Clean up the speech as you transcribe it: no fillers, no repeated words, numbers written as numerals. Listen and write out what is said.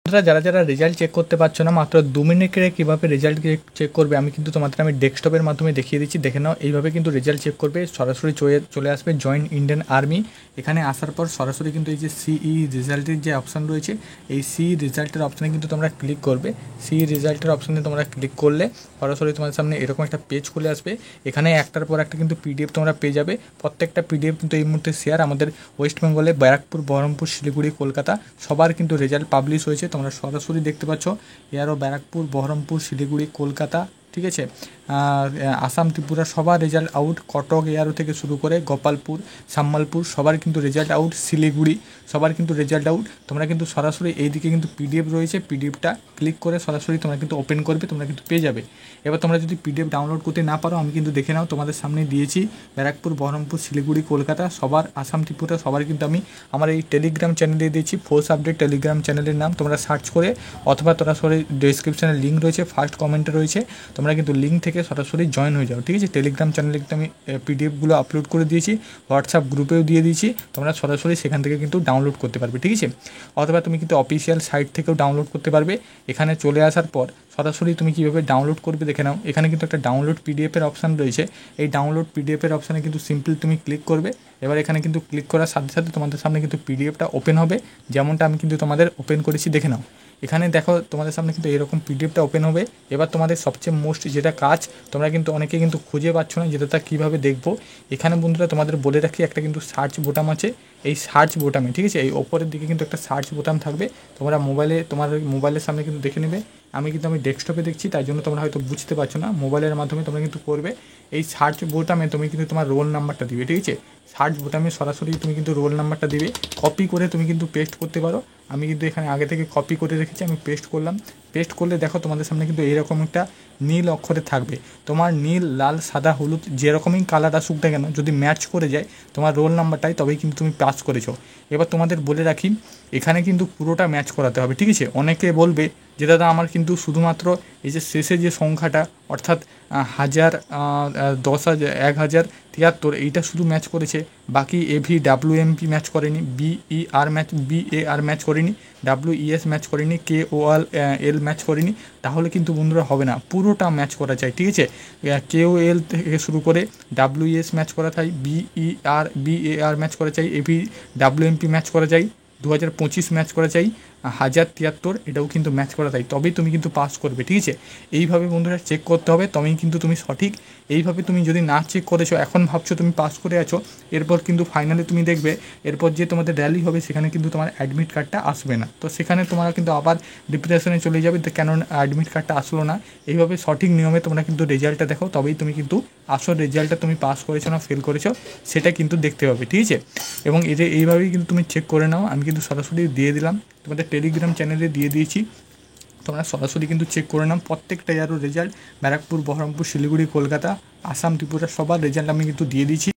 যারা যারা result check করতে পারছো না, মাত্র 2 মিনিটে কীভাবে রেজাল্ট চেক করবে আমি কিন্তু তোমাদের আমি ডেস্কটপের মাধ্যমে দেখিয়ে দিচ্ছি। দেখে নাও, এইভাবে কিন্তু রেজাল্ট চেক করবে। সরাসরি চলে আসবে জয়েন ইন্ডিয়ান আর্মি। এখানে আসার পর সরাসরি কিন্তু এই যে সিই রেজাল্টের যে অপশান রয়েছে, এই সিই রেজাল্টের অপশানে কিন্তু তোমরা ক্লিক করবে। সিই রেজাল্টের অপশানে তোমরা ক্লিক করলে সরাসরি তোমাদের সামনে এরকম একটা পেজ খুলে আসবে। এখানে একটার পর একটা কিন্তু পিডিএফ তোমরা পেয়ে যাবে। প্রত্যেকটা পিডিএফ কিন্তু এই মুহূর্তে শেয়ার আমাদের ওয়েস্ট বেঙ্গলে ব্যারাকপুর, বহরমপুর, শিলিগুড়ি, কলকাতা সবার কিন্তু রেজাল্ট পাবলিশ হয়েছে। তোমরা সরাসরি দেখতে পাচ্ছ এরও ব্যারাকপুর, বহরমপুর, শিলিগুড়ি, কলকাতা, ঠিক আছে, আসাম, ত্রিপুরা সবার রেজাল্ট আউট। কটক এয়ারও থেকে শুরু করে গোপালপুর, সাম্মালপুর সবার কিন্তু রেজাল্ট আউট। শিলিগুড়ি সবার কিন্তু রেজাল্ট আউট। তোমরা কিন্তু সরাসরি এইদিকে কিন্তু পিডিএফ রয়েছে, পিডিএফটা ক্লিক করে সরাসরি তোমরা কিন্তু ওপেন করবে, তোমরা কিন্তু পেয়ে যাবে। এবার তোমরা যদি পিডিএফ ডাউনলোড করতে না পারো, আমি কিন্তু দেখে নাও তোমাদের সামনে দিয়েছি ব্যারাকপুর, বহরমপুর, শিলিগুড়ি, কলকাতা সবার, আসাম, ত্রিপুরা সবার কিন্তু আমি আমার এই টেলিগ্রাম চ্যানেলে দিয়েছি। ফোর্স আপডেট টেলিগ্রাম চ্যানেলের নাম তোমরা সার্চ করে, অথবা সরাসরি ডেসক্রিপশানে লিঙ্ক রয়েছে, ফার্স্ট কমেন্টে রয়েছে, তোমরা কিন্তু লিঙ্ক থেকে সরাসরি জয়েন হয়ে যাও, ঠিক আছে। টেলিগ্রাম চ্যানেলে কিন্তু আমি পিডিএফগুলো আপলোড করে দিয়েছি, হোয়াটসঅ্যাপ গ্রুপেও দিয়ে দিয়েছি, তোমরা সরাসরি সেখান থেকে কিন্তু ডাউনলোড করতে পারবে, ঠিক আছে। অথবা তুমি কিন্তু অফিসিয়াল সাইট থেকেও ডাউনলোড করতে পারবে। এখানে চলে আসার পর সরাসরি তুমি কীভাবে ডাউনলোড করবে দেখে নাও। এখানে কিন্তু একটা ডাউনলোড পিডিএফের অপশান রয়েছে। এই ডাউনলোড পিডিএফের অপশানে কিন্তু সিম্পল তুমি ক্লিক করবে। এবার এখানে কিন্তু ক্লিক করার সাথে সাথে তোমাদের সামনে কিন্তু পিডিএফটা ওপেন হবে, যেমনটা আমি কিন্তু তোমাদের ওপেন করেছি, দেখে নাও। এখানে দেখো তোমাদের সামনে কিন্তু এরকম পিডিএফটা ওপেন হবে। এবার তোমাদের সবচেয়ে মোস্ট যেটা কাজ, তোমরা কিন্তু অনেকে কিন্তু খুঁজে পাচ্ছ না যেটা তা কীভাবে দেখবো। এখানে বন্ধুরা তোমাদের বলে রাখি, একটা কিন্তু সার্চ বোতাম আছে। এই সার্চ বোতামে, ঠিক আছে, এই ওপরের দিকে কিন্তু একটা সার্চ বোতাম থাকবে। তোমরা তোমার মোবাইলের সামনে কিন্তু দেখে নেবে। আমি ডেস্কটপে দেখছি, তাই জন্য তোমরা হয়তো বুঝতে পারছো না। মোবাইলের মাধ্যমে তোমরা কিন্তু করবে। এই সার্চ বোতামে তুমি কিন্তু তোমার রোল নাম্বারটা দিবে, ঠিক আছে। সার্চ বোতামে সরাসরি তুমি কিন্তু রোল নাম্বারটা দিবে। কপি করে তুমি কিন্তু পেস্ট করতে পারো। আমি কিন্তু এখানে আগে থেকে কপি করে রেখেছি, আমি পেস্ট করলাম। পেস্ট করলে দেখো তোমাদের সামনে কিন্তু এইরকম একটা নীল অক্ষরে থাকবে। তোমার নীল, লাল, সাদা, হলুদ যেরকমই কালার আসুক না কেন, যদি ম্যাচ করে যায় তোমার রোল নাম্বারটাই, তবেই কিন্তু তুমি পাস করেছো। এবার তোমাদের বলে রাখি, এখানে কিন্তু পুরোটা ম্যাচ করাতে হবে, ঠিক আছে। অনেকে বলবে যে দাদা আমার কিন্তু শুধুমাত্র এই যে শেষে যে সংখ্যাটা, অর্থাৎ 1000, 10,000, 1073 এইটা শুধু ম্যাচ করেছে, বাকি AVWMP ম্যাচ করেনি, BAR ম্যাচ করেনি, WES ম্যাচ করেনি, KOL ম্যাচ করেনি, তাহলে কিন্তু বন্ধুরা হবে না। পুরোটা ম্যাচ করা চাই, ঠিক আছে। KOL থেকে শুরু করে WES ম্যাচ করা চাই, BAR ম্যাচ করা চাই, AVWMP ম্যাচ করা চাই, 2025 ম্যাচ করা চাই, 1073 এটাও কিন্তু ম্যাচ করা চাই, তবেই তুমি কিন্তু পাস করবে, ঠিক আছে। এইভাবে বন্ধুরা চেক করতে হবে, তবেই কিন্তু তুমি সঠিক। এইভাবে তুমি যদি না চেক করেছো, এখন ভাবছো তুমি পাস করে আছো, এরপর কিন্তু ফাইনালি তুমি দেখবে এরপর যে তোমাদের র্যালি হবে সেখানে কিন্তু তোমার অ্যাডমিট কার্ডটা আসবে না। তো সেখানে তোমরা কিন্তু আবার ডিপ্রেশনে চলে যাবে, তো কেন অ্যাডমিট কার্ডটা আসলো না। এইভাবে সঠিক নিয়মে তোমরা কিন্তু রেজাল্টটা দেখো, তবেই তুমি কিন্তু আসল রেজাল্টটা তুমি পাস করেছো না ফেল করেছো সেটা কিন্তু দেখতে পাবে, ঠিক আছে। এবং এইভাবেই কিন্তু তুমি চেক করে নাও। আমি কিন্তু সরাসরি দিয়ে দিলাম, তোমাদের টেলিগ্রাম চ্যানেলে দিয়ে দিয়েছি, তোমরা সরাসরি কিন্তু চেক করে নাও। প্রত্যেকটা ইয়ারও রেজাল্ট ব্যারাকপুর, বহরমপুর, শিলিগুড়ি, কলকাতা, আসাম, ত্রিপুরা সবার রেজাল্ট আমি কিন্তু দিয়ে দিয়েছি।